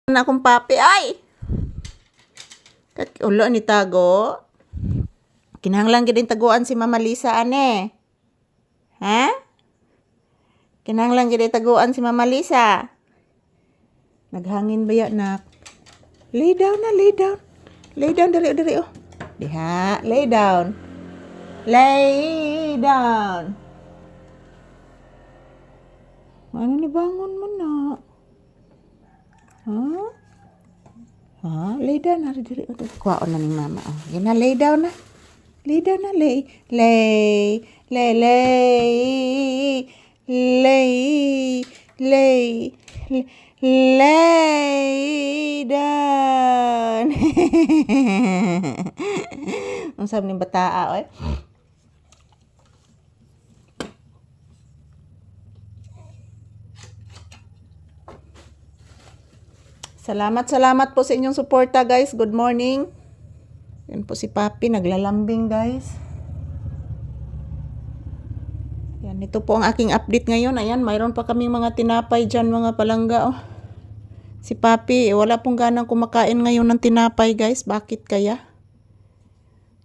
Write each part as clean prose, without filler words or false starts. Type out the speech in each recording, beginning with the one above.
Na akong papi. Ay! Ulo ni tago. Kinahanglan gid taguan si Mama Lisa ane. Ha? Kinahanglan gid taguan si Mama Lisa. Naghangin ba ya nak? Lay down na, lay down. Lay down dali oh. Diha, lay down. Lay down. Ano ni bangon mo na? Ha? Ha? Lay down na diri. Kuwaon na ni Mama. Oh. Gina lay down na. Lay down na, lay. Lay. Lay. Lay. Lay. Lay. Lay down. Ang sabi ng bataa, oy. Salamat po sa inyong suporta, guys. Good morning. Yan po si Papi, naglalambing, guys. Yan, ito po ang aking update ngayon. Ayan, mayroon pa kaming mga tinapay dyan, mga palangga, oh. Si Papi, wala pong ganang kumakain ngayon ng tinapay, guys. Bakit kaya?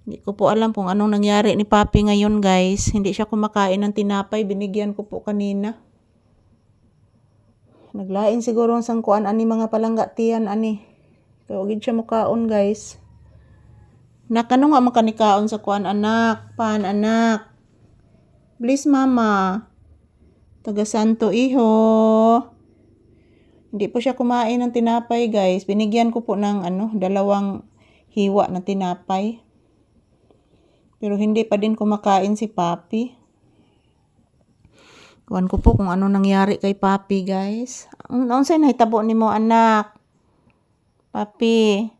Hindi ko po alam kung anong nangyari ni Papi ngayon, guys. Hindi siya kumakain ng tinapay. Binigyan ko po kanina. Naglain siguro ang sangkuan ani mga palangga tiyan ani. Kaya wagid siya mukaon, guys. Nakano nga makanikaon sa kuan anak? Pan anak. Please mama. Taga Santo Iho. Hindi po siya kumain ng tinapay, guys. Binigyan ko po ng dalawang hiwa na tinapay. Pero hindi pa din kumakain si Papi. Kuwan ko po kung ano nangyari kay Papi, guys. Unsay nahitabo nimo anak? Papi.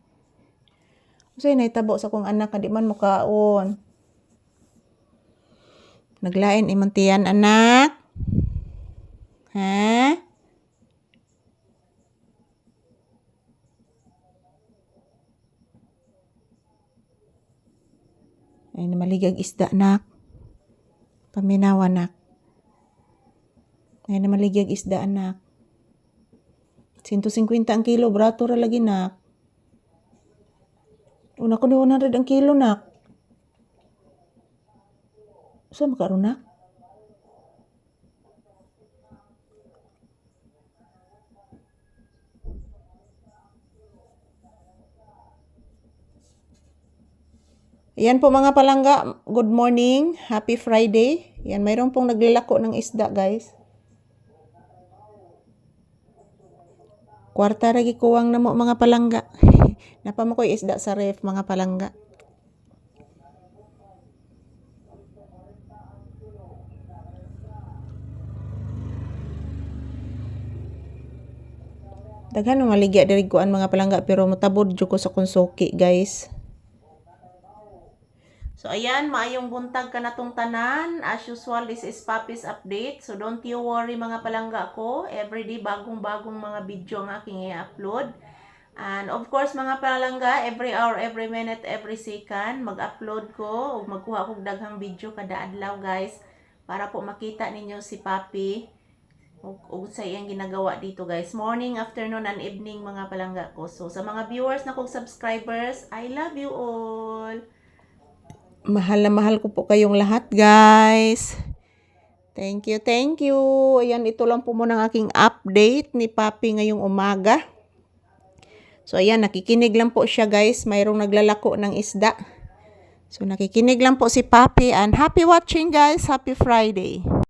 Unsay nahitabo sa kong anak di man mukaon? Naglain imong tiyan anak? Ha? Ay namaligag isda nak. Paminawa nak. Ay namaligag isda anak. 150 ang kilo, brato ra lagi nak. Una ko ni 100 ang kilo nak. Sa makaroon nak? Yan po mga palangga, good morning, happy Friday. Yan, mayroon pong naglalako ng isda, guys. Kwarta ragi kuwang na mo mga palangga. Napamo ko'y isda sa ref mga palangga. Daghan ng maligya diri kuan mga palangga pero mutabod jud ko sa konsuki, guys. So ayan, maayong buntag ka natong tanan. As usual, this is Papi's update. So don't you worry mga palangga ko. Everyday bagong-bagong mga video ang aking i-upload. And of course mga palangga, every hour, every minute, every second, mag-upload ko o magkuha kong daghang video kada adlaw, guys. Para po makita ninyo si Papi o sa iyang ginagawa dito, guys. Morning, afternoon, and evening mga palangga ko. So sa mga viewers na kong subscribers, I love you all. Mahal na mahal ko po kayong lahat, guys. Thank you, thank you. Ayan, ito lang po muna ang aking update ni Papi ngayong umaga. So, ayan, nakikinig lang po siya, guys. Mayroong naglalako ng isda. So, nakikinig lang po si Papi. And happy watching, guys. Happy Friday.